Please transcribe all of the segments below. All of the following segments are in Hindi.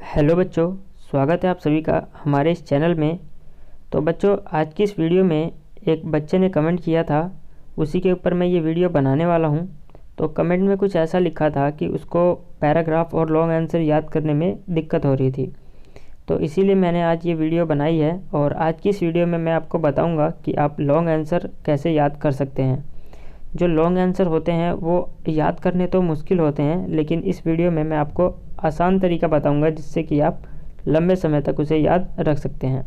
हेलो बच्चों, स्वागत है आप सभी का हमारे इस चैनल में। तो बच्चों, आज की इस वीडियो में एक बच्चे ने कमेंट किया था, उसी के ऊपर मैं ये वीडियो बनाने वाला हूँ। तो कमेंट में कुछ ऐसा लिखा था कि उसको पैराग्राफ और लॉन्ग आंसर याद करने में दिक्कत हो रही थी। तो इसीलिए मैंने आज ये वीडियो बनाई है और आज की इस वीडियो में मैं आपको बताऊँगा कि आप लॉन्ग आंसर कैसे याद कर सकते हैं। जो लॉन्ग आंसर होते हैं वो याद करने तो मुश्किल होते हैं, लेकिन इस वीडियो में मैं आपको आसान तरीका बताऊंगा जिससे कि आप लंबे समय तक उसे याद रख सकते हैं।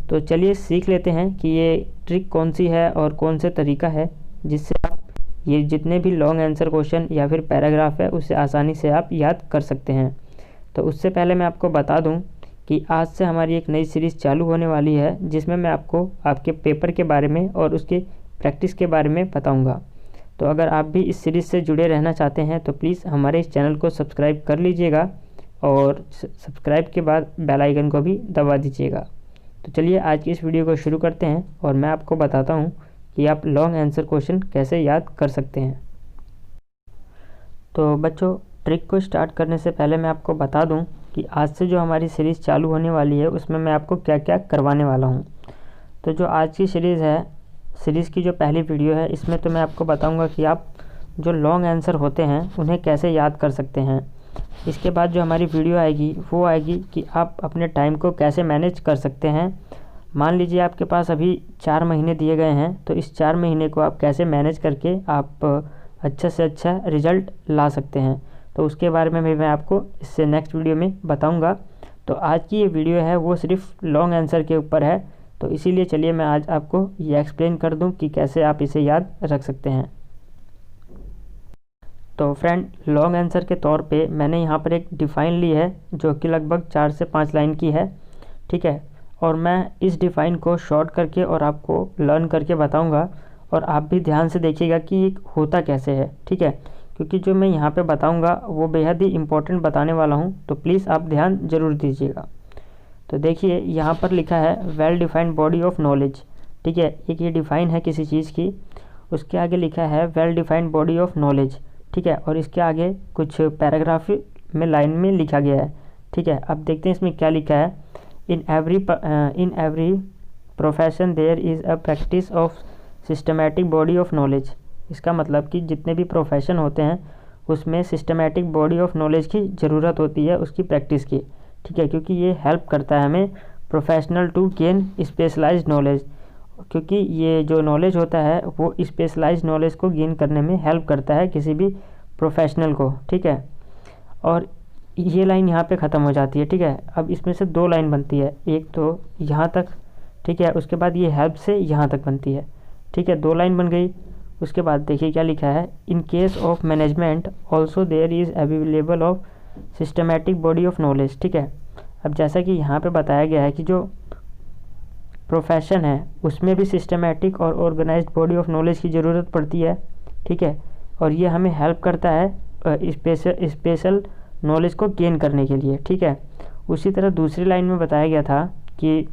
तो चलिए सीख लेते हैं कि ये ट्रिक कौन सी है और कौन से तरीका है जिससे आप ये जितने भी लॉन्ग आंसर क्वेश्चन या फिर पैराग्राफ है उसे आसानी से आप याद कर सकते हैं। तो उससे पहले मैं आपको बता दूं कि आज से हमारी एक नई सीरीज़ चालू होने वाली है जिसमें मैं आपको आपके पेपर के बारे में और उसके प्रैक्टिस के बारे में बताऊँगा। तो अगर आप भी इस सीरीज़ से जुड़े रहना चाहते हैं तो प्लीज़ हमारे इस चैनल को सब्सक्राइब कर लीजिएगा और सब्सक्राइब के बाद बेल आइकन को भी दबा दीजिएगा। तो चलिए आज की इस वीडियो को शुरू करते हैं और मैं आपको बताता हूं कि आप लॉन्ग आंसर क्वेश्चन कैसे याद कर सकते हैं। तो बच्चों, ट्रिक को स्टार्ट करने से पहले मैं आपको बता दूं कि आज से जो हमारी सीरीज़ चालू होने वाली है उसमें मैं आपको क्या क्या करवाने वाला हूँ। तो जो आज की सीरीज़ की जो पहली वीडियो है इसमें तो मैं आपको बताऊंगा कि आप जो लॉन्ग आंसर होते हैं उन्हें कैसे याद कर सकते हैं। इसके बाद जो हमारी वीडियो आएगी वो आएगी कि आप अपने टाइम को कैसे मैनेज कर सकते हैं। मान लीजिए आपके पास अभी 4 महीने दिए गए हैं, तो इस 4 महीने को आप कैसे मैनेज करके आप अच्छा से अच्छा रिज़ल्ट ला सकते हैं। तो उसके बारे में भी मैं आपको इससे नेक्स्ट वीडियो में बताऊँगा। तो आज की ये वीडियो है वो सिर्फ लॉन्ग आंसर के ऊपर है, तो इसीलिए चलिए मैं आज आपको ये एक्सप्लेन कर दूं कि कैसे आप इसे याद रख सकते हैं। तो फ्रेंड, लॉन्ग आंसर के तौर पे मैंने यहाँ पर एक डिफ़ाइन ली है जो कि लगभग 4 से 5 लाइन की है, ठीक है। और मैं इस डिफ़ाइन को शॉर्ट करके और आपको लर्न करके बताऊँगा और आप भी ध्यान से देखिएगा कि ये होता कैसे है, ठीक है। क्योंकि जो मैं यहाँ पे बताऊँगा वो बेहद ही इम्पोर्टेंट बताने वाला हूँ, तो प्लीज़ आप ध्यान ज़रूर दीजिएगा। तो देखिए यहाँ पर लिखा है well defined body of knowledge, ठीक है। एक ये डिफ़ाइन है किसी चीज़ की, उसके आगे लिखा है well defined body of knowledge, ठीक है। और इसके आगे कुछ पैराग्राफ में लाइन में लिखा गया है, ठीक है। अब देखते हैं इसमें क्या लिखा है। In every profession there is a practice of systematic body of knowledge. इसका मतलब कि जितने भी प्रोफेशन होते हैं उसमें सिस्टमेटिक बॉडी ऑफ नॉलेज की ज़रूरत होती है, उसकी प्रैक्टिस की, ठीक है। क्योंकि ये हेल्प करता है हमें professional to gain specialised knowledge, क्योंकि ये जो नॉलेज होता है वो स्पेशलाइज्ड नॉलेज को गेन करने में हेल्प करता है किसी भी प्रोफेशनल को, ठीक है। और ये लाइन यहाँ पे ख़त्म हो जाती है, ठीक है। अब इसमें से 2 लाइन बनती है, एक तो यहाँ तक, ठीक है। उसके बाद ये हेल्प से यहाँ तक बनती है, ठीक है। 2 लाइन बन गई। उसके बाद देखिए क्या लिखा है। In case of management also there is available of systematic body of knowledge, ठीक है। अब जैसा कि यहाँ पे बताया गया है कि जो प्रोफेशन है उसमें भी सिस्टमेटिक और ऑर्गेनाइज्ड बॉडी ऑफ नॉलेज की ज़रूरत पड़ती है, ठीक है। और ये हमें हेल्प करता है स्पेशल नॉलेज को गेन करने के लिए, ठीक है। उसी तरह दूसरी लाइन में बताया गया था कि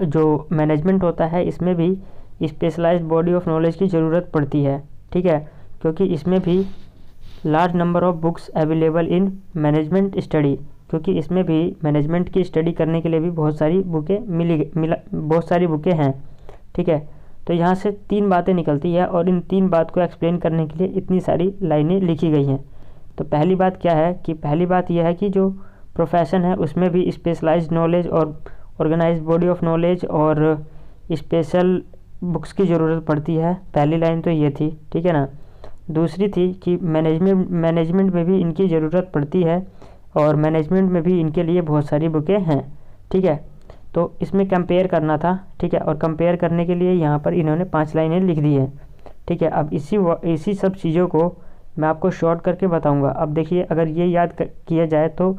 जो मैनेजमेंट होता है इसमें भी स्पेशलाइज्ड बॉडी ऑफ नॉलेज की ज़रूरत पड़ती है, ठीक है। क्योंकि इसमें भी large number of books available in management study, क्योंकि इसमें भी मैनेजमेंट की स्टडी करने के लिए भी बहुत सारी बुकें हैं, ठीक है। तो यहाँ से 3 बातें निकलती है और इन 3 बात को एक्सप्लेन करने के लिए इतनी सारी लाइनें लिखी गई हैं। तो पहली बात क्या है कि पहली बात यह है कि जो प्रोफेशन है उसमें भी स्पेशलाइज्ड नॉलेज और ऑर्गेनाइज्ड बॉडी ऑफ नॉलेज और स्पेशल बुक्स की ज़रूरत पड़ती है। पहली लाइन तो ये थी, ठीक है ना। दूसरी थी कि मैनेजमेंट में भी इनकी ज़रूरत पड़ती है और मैनेजमेंट में भी इनके लिए बहुत सारी बुकें हैं, ठीक है। तो इसमें कंपेयर करना था, ठीक है। और कंपेयर करने के लिए यहाँ पर इन्होंने 5 लाइनें लिख दी हैं, ठीक है। अब इसी सब चीज़ों को मैं आपको शॉर्ट करके बताऊँगा। अब देखिए, अगर ये याद किया जाए तो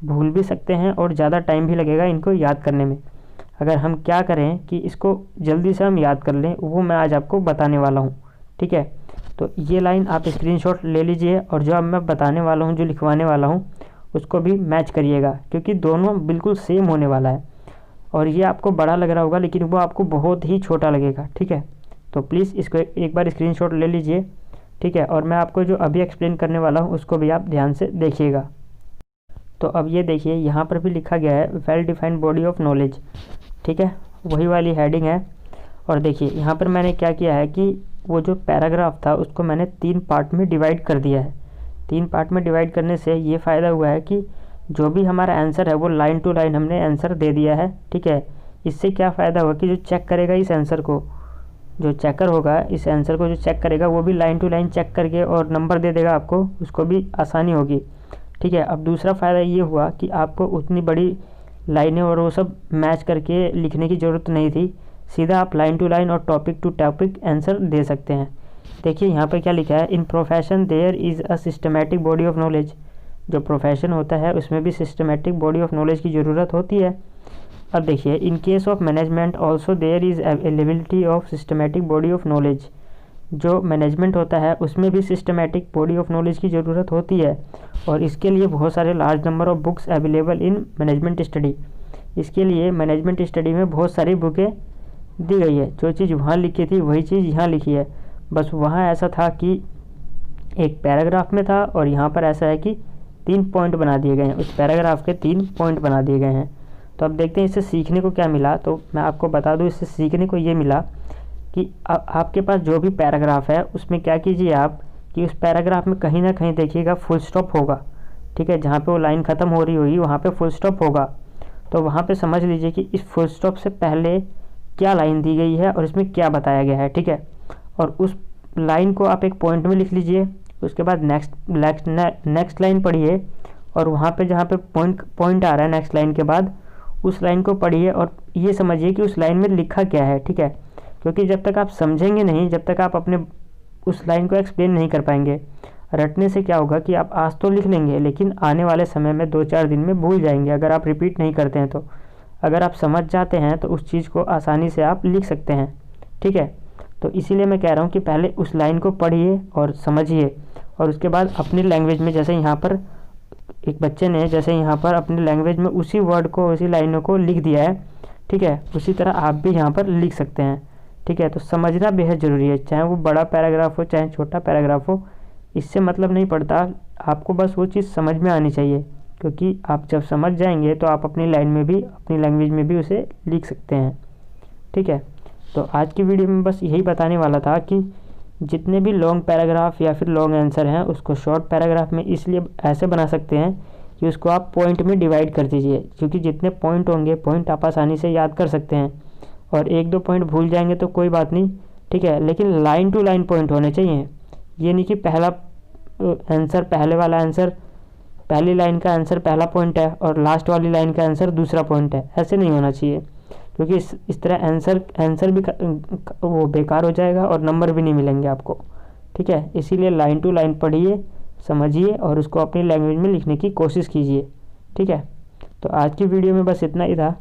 भूल भी सकते हैं और ज़्यादा टाइम भी लगेगा इनको याद करने में। अगर हम क्या करें कि इसको जल्दी से हम याद कर लें, वो मैं आज आपको बताने वाला हूँ, ठीक है। तो ये लाइन आप स्क्रीनशॉट ले लीजिए और जो अब मैं बताने वाला हूँ, जो लिखवाने वाला हूँ, उसको भी मैच करिएगा, क्योंकि दोनों बिल्कुल सेम होने वाला है। और ये आपको बड़ा लग रहा होगा लेकिन वो आपको बहुत ही छोटा लगेगा, ठीक है। तो प्लीज़ इसको एक बार स्क्रीनशॉट ले लीजिए, ठीक है। और मैं आपको जो अभी एक्सप्लेन करने वाला हूँ उसको भी आप ध्यान से देखिएगा। तो अब ये देखिए यहाँ पर भी लिखा गया है well defined body of knowledge, ठीक है, वही वाली हेडिंग है। और देखिए यहाँ पर मैंने क्या किया है कि वो जो पैराग्राफ था उसको मैंने 3 पार्ट में डिवाइड कर दिया है। 3 पार्ट में डिवाइड करने से ये फ़ायदा हुआ है कि जो भी हमारा आंसर है वो लाइन टू लाइन हमने आंसर दे दिया है, ठीक है। इससे क्या फ़ायदा हुआ कि जो चेक करेगा इस आंसर को, जो चेकर होगा इस आंसर को जो चेक करेगा वो भी लाइन टू लाइन चेक करके और नंबर दे देगा आपको, उसको भी आसानी होगी, ठीक है। अब दूसरा फ़ायदा ये हुआ कि आपको उतनी बड़ी लाइनें और वो सब मैच करके लिखने की ज़रूरत नहीं थी, सीधा आप लाइन टू लाइन और टॉपिक टू टॉपिक आंसर दे सकते हैं। देखिए यहाँ पर क्या लिखा है, in profession there is a systematic body of knowledge. जो प्रोफेशन होता है उसमें भी सिस्टमेटिक बॉडी ऑफ नॉलेज की ज़रूरत होती है। अब देखिए in case of management also there is availability of systematic body of knowledge. जो मैनेजमेंट होता है उसमें भी सिस्टमेटिक बॉडी ऑफ नॉलेज की ज़रूरत होती है, और इसके लिए बहुत सारे large number of books available in management study. इसके लिए मैनेजमेंट स्टडी में बहुत सारी बुकें दी गई है। जो चीज़ वहाँ लिखी थी वही चीज़ यहाँ लिखी है, बस वहाँ ऐसा था कि एक पैराग्राफ में था और यहाँ पर ऐसा है कि 3 पॉइंट बना दिए गए हैं, उस पैराग्राफ के 3 पॉइंट बना दिए गए हैं। तो अब देखते हैं इससे सीखने को क्या मिला। तो मैं आपको बता दूं, इससे सीखने को ये मिला कि आपके पास जो भी पैराग्राफ है उसमें क्या कीजिए आप कि उस पैराग्राफ में कहीं ना कहीं देखिएगा फुल स्टॉप होगा, ठीक है। जहाँ पे वो लाइन ख़त्म हो रही होगी वहाँ पे फुल स्टॉप होगा, तो वहाँ पे समझ लीजिए कि इस फुल स्टॉप से पहले क्या लाइन दी गई है और इसमें क्या बताया गया है, ठीक है। और उस लाइन को आप एक पॉइंट में लिख लीजिए, उसके बाद नेक्स्ट लाइन पढ़िए और वहाँ पे जहाँ पे पॉइंट आ रहा है नेक्स्ट लाइन के बाद उस लाइन को पढ़िए और ये समझिए कि उस लाइन में लिखा क्या है, ठीक है। क्योंकि जब तक आप समझेंगे नहीं, जब तक आप अपने उस लाइन को एक्सप्लेन नहीं कर पाएंगे। रटने से क्या होगा कि आप आज तो लिख लेंगे लेकिन आने वाले समय में 2-4 दिन में भूल जाएंगे अगर आप रिपीट नहीं करते हैं। तो अगर आप समझ जाते हैं तो उस चीज़ को आसानी से आप लिख सकते हैं, ठीक है। तो इसीलिए मैं कह रहा हूँ कि पहले उस लाइन को पढ़िए और समझिए और उसके बाद अपनी लैंग्वेज में, जैसे यहाँ पर एक बच्चे ने जैसे यहाँ पर अपनी लैंग्वेज में उसी वर्ड को, उसी लाइनों को लिख दिया है, ठीक है, उसी तरह आप भी यहाँ पर लिख सकते हैं, ठीक है। तो समझना बेहद ज़रूरी है, चाहे वो बड़ा पैराग्राफ हो चाहे छोटा पैराग्राफ हो, इससे मतलब नहीं पड़ता, आपको बस वो चीज़ समझ में आनी चाहिए। क्योंकि आप जब समझ जाएंगे तो आप अपनी लाइन में भी, अपनी लैंग्वेज में भी उसे लिख सकते हैं, ठीक है। तो आज की वीडियो में बस यही बताने वाला था कि जितने भी लॉन्ग पैराग्राफ या फिर लॉन्ग आंसर हैं उसको शॉर्ट पैराग्राफ में इसलिए ऐसे बना सकते हैं कि उसको आप पॉइंट में डिवाइड कर दीजिए, क्योंकि जितने पॉइंट होंगे पॉइंट आप आसानी से याद कर सकते हैं। और 1-2 पॉइंट भूल जाएंगे तो कोई बात नहीं, ठीक है, लेकिन लाइन टू लाइन पॉइंट होने चाहिए। ये नहीं कि पहला आंसर, पहले वाला आंसर, पहली लाइन का आंसर पहला पॉइंट है और लास्ट वाली लाइन का आंसर दूसरा पॉइंट है, ऐसे नहीं होना चाहिए। क्योंकि इस तरह आंसर भी वो बेकार हो जाएगा और नंबर भी नहीं मिलेंगे आपको, ठीक है। इसीलिए लाइन टू लाइन पढ़िए, समझिए और उसको अपनी लैंग्वेज में लिखने की कोशिश कीजिए, ठीक है। तो आज की वीडियो में बस इतना ही था।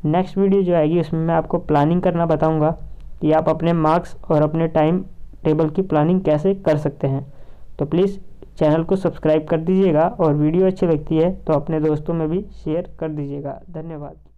नेक्स्ट वीडियो जो आएगी उसमें मैं आपको प्लानिंग करना बताऊंगा कि आप अपने मार्क्स और अपने टाइम टेबल की प्लानिंग कैसे कर सकते हैं। तो प्लीज़ चैनल को सब्सक्राइब कर दीजिएगा और वीडियो अच्छी लगती है तो अपने दोस्तों में भी शेयर कर दीजिएगा। धन्यवाद।